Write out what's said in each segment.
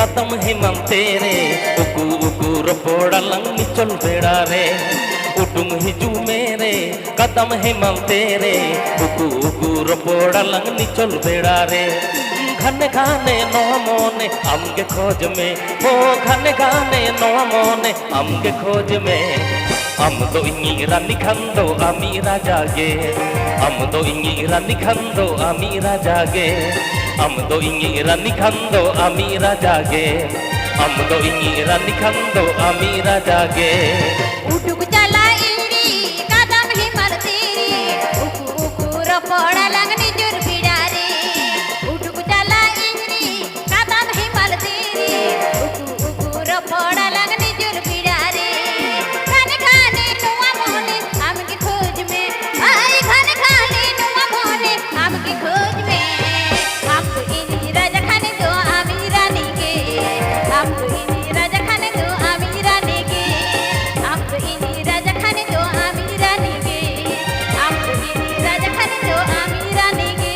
कदम हिमम तेरे उकू उकू रपोड़ा लंग चल बेड़ा रे उडुंग हिजू मेरे कदम हिमम तेरे उकू उकू रपोड़ा लंग चल बेड़ा रे घने घाने नो मोने अमगे खोज में ओ घने घाने नो मोने अमगे खोज में अम दो इंगी रानी खंदो अमीरा जागे अम दो इंगी रानी खंदो अमीरा जागे अम दो इंगी रानी खंदो अमीरा जागे अम दो इंगी रानी खंदो अमीरा जागे उडुक चला इंगी कदम हिमल तेरी उकू उकू रपोड़ा लगनी जुर बिड़ा रे उडुक चला इंगी कदम हिमल तेरी उकू उकू रपोड़ा लगनी जुर बिड़ा रे खाने खाने नुआ मोने हमके खोज में आई खाने खाने नुआ मोने हमके खोज में हमको इनी राजा खाने दो अमीरा नीके हमको इनी राजा खाने दो अमीरा नीके हमको इनी राजा खाने दो अमीरा नीके हमको इनी राजा खाने दो अमीरा नीके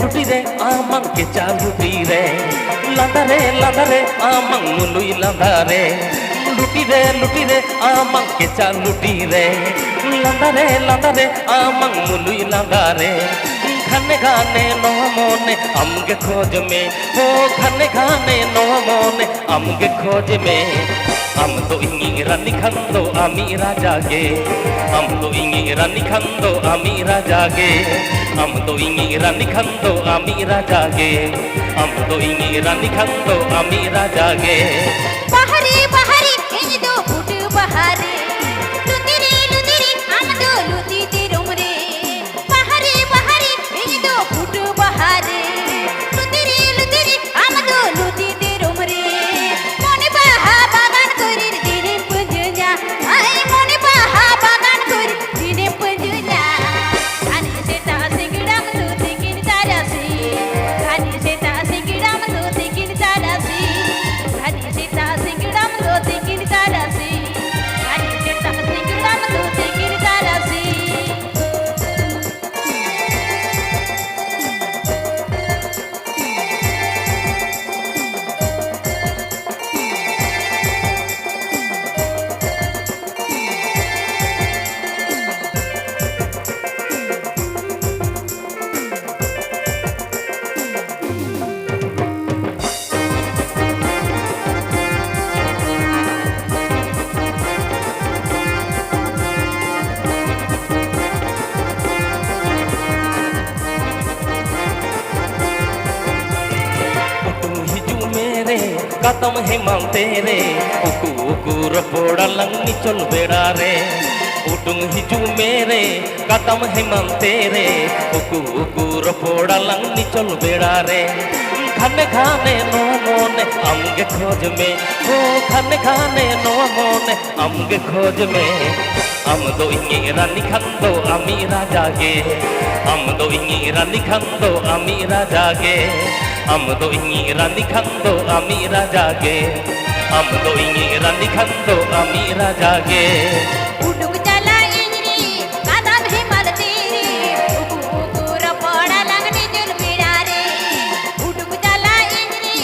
लुटी रे आमंग के चालुटी रे लंदा रे आमंग मुलुई लंदा रे लुटी रे आमंग के चालुटी रे लंदा रे आमंग मुलुई लंदा रे घने घाने नो मोने अमगे खोज में हो घने घाने नो मोने अमगे खोज में हम तो इंगी रानी खंदो अमीरा जागे हम तो इंगी रानी खंदो अमीरा जागे हम तो इंगी रानी खंदो अमीरा जागे हम तो इंगी रानी खंदो अमीरा जागे बहरी बहरी इन दो फुट बहरी लुतिरी हम दो लुती तिरुमरे बहरी बहरी इन दो फुट बहरी लुतिरी हम दो लुती तिरुमरे मोने बहा बागान कोरी दिने पुजुजा आई मोने बहा बागान कोरी दिने पुजुजा खानी से ता सिंगड़म दो तिकिन तारासी खानी से ता सिंगड़म दो तिकिन तारासी खानी से ता सिंगड़म दो तिकिन तारासी खानी से ता सिंगड़म दो तिकिन तारासी कदम हिमम तेरे उकू उकू रपोड़ा लंग चल बेड़ा रे उडुंग हिजू मेरे कदम हिमम तेरे उकू उकू रपोड़ा लंग चल बेड़ा रे घने घाने नो मोने अमगे खोज में हो घने घाने नो मोने अमगे खोज में हम दो इंगी रानी खंदो अमीरा जागे हम दो इंगी रानी खंदो अमीरा जागे हम दो इंगी रानी खंदो अमीरा जागे हम दो इंगी रानी खंदो अमीरा जागे उडुक चला इंगी कदम हिमल तेरी उकू उकू रपोड़ा लगनी जुल बिड़ा रे उडुक चला इंगी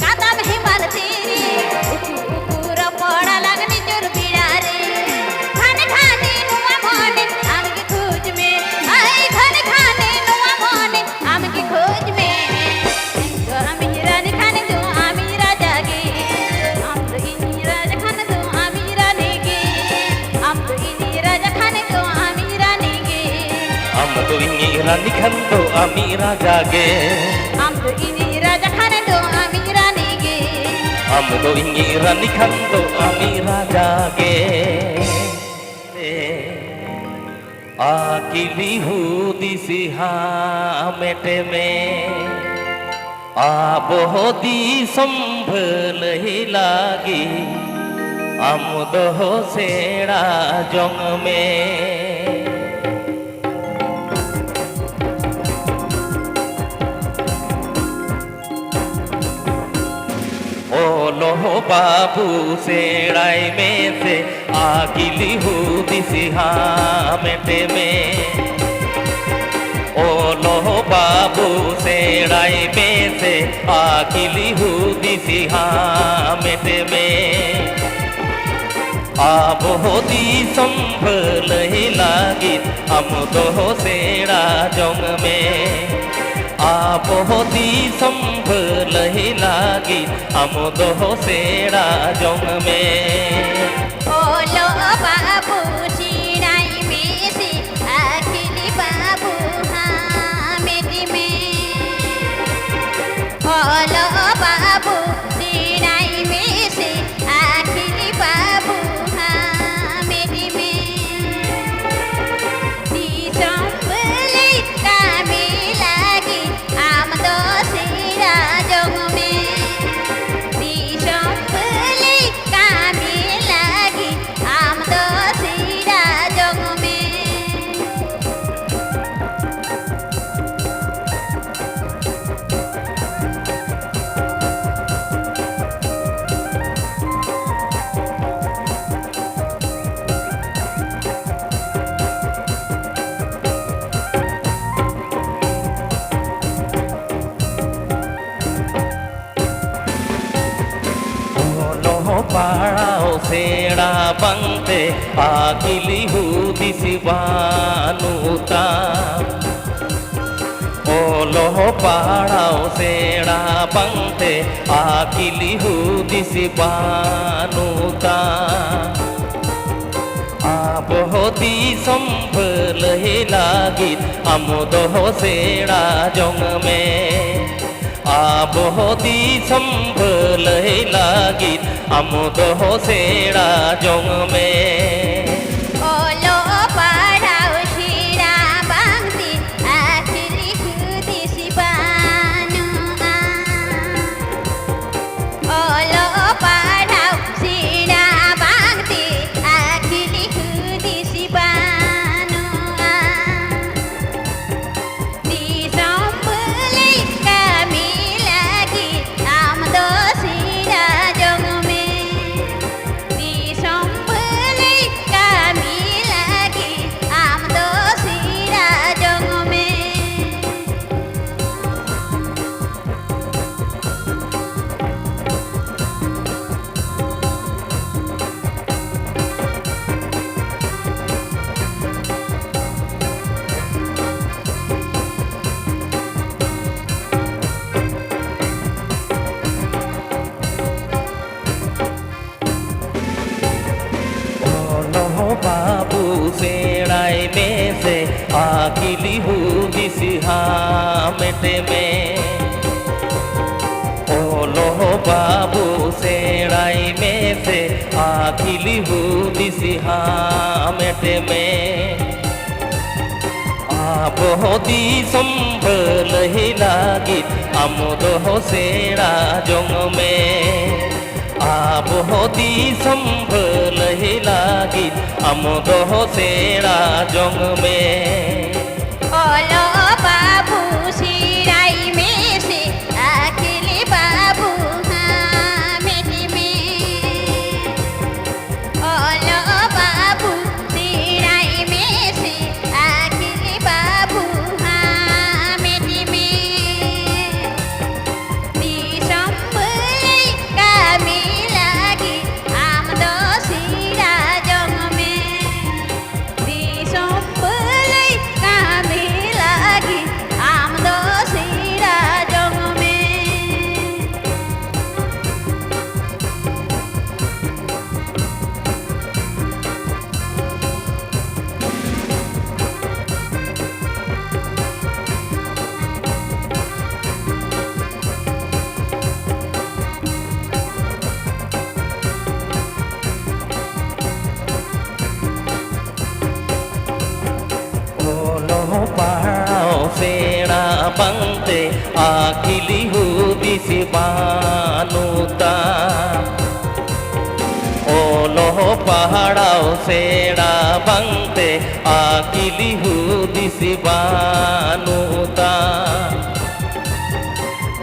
कदम हिमल तेरी उकू उकू रपोड़ा लगनी जुल बिड़ा रे खाने खाने नुआ मोने हमके खोज में आई खाने खाने नुआ मोने हमके खोज में तो अमीरा ने खाने दो अमीरा जागे हम तो इनी राजा खाने दो अमीरा नेगे हम तो इनी राजा खाने दो अमीरा नेगे हम तो इंगी रानी खंदो अमीरा जागे हम तो इनी राजा खाने दो अमीरा नेगे हम तो इंगी रानी खंदो अमीरा जागे Akili hudisi hamete में आबोदी संभल ही लागी आमुद हो सेड़ा जंग में ओलो बाबू सेड़ाई में से आगिली हुदी सिहा मेटे में ओलो बाबू सेड़ाई में से आगिली हुदी सिहा मेटे में आप होती संभल ही लागी हम तो हो सेड़ा जंग में आप होती संभल ही लागी हम तो हो सेड़ा जंग में ओलो बाबू सिराई में से आखिली बाबू हाँ मेटी में ओलो बाबू सिराई में से आखिली बाबू हाँ मेटी में संभले कामे लागी आम तो सिरा जंग में संभले कामे लागी आम तो सिरा जंग में ओलो पाड़ाओ सेड़ा बंते आगिली हुदी सिवानुता ओलो पाड़ाओ सेड़ा बंते आगिली हुदी सिवानुता आप होती संभल ही लागी आमुद हो सेड़ा जंग में आप होती संभल ही लागी आमुद हो सेड़ा जंग में ओलो पाड़ाओ सिरा बंती आखिली हुदी सिबानु ओलो पाड़ाओ सिरा बंती आखिली हुदी सिबानु संभले कामी लागी आम दो सिरा जंग में संभले कामी लागी आम दो सिरा जंग में ओलो बाबू सेड़ाई में से आगिली हुदी सिहा मेटे में ओलो बाबू सेड़ाई में से आगिली हुदी सिहा मेटे में आप होती संभल ही लागी आमुद हो सेड़ा जंग में आप होती संभल ही लागी आमुद हो सेड़ा जंग में ओलो बाबू सिराई में से आखिली बाबू हाँ मेटी में ओलो बाबू सिराई में से आखिली बाबू हाँ मेटी में संभले कामी लागी आम दो सिरा जंग में संभले bangte akili hudisi banuta olo paharao sera bangte akili hudisi banuta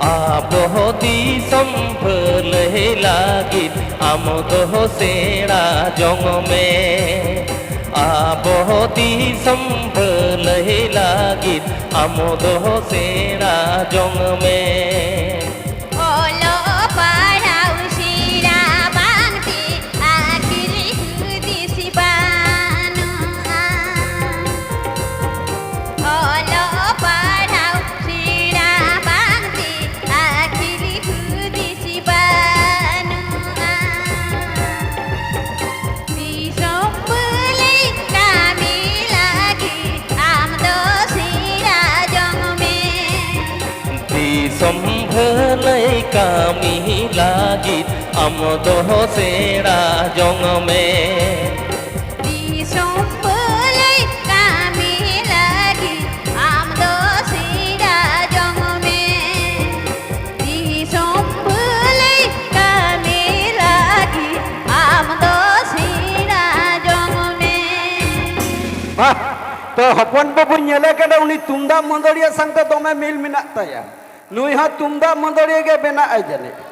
Abohdi samphle lagit amodoh sera jong me Abohdi samphle lagit amodoh sera jong me Olo parau sira bangti akili hudisi banuta Olo parau sira bangti akili hudisi banuta Bisombelai kami lagi amdo sira jong me Disambhalai kami lagit amodoh sera jong me Bisombelai kami lagi amdo sira jong me Bisombelai kami lagi amdo sira jong me Bah, to hopon babu nyele kada uni tumda mandoriya sangta dome mil minak taya. Nui ha tumda mandoriya ge bena ajane.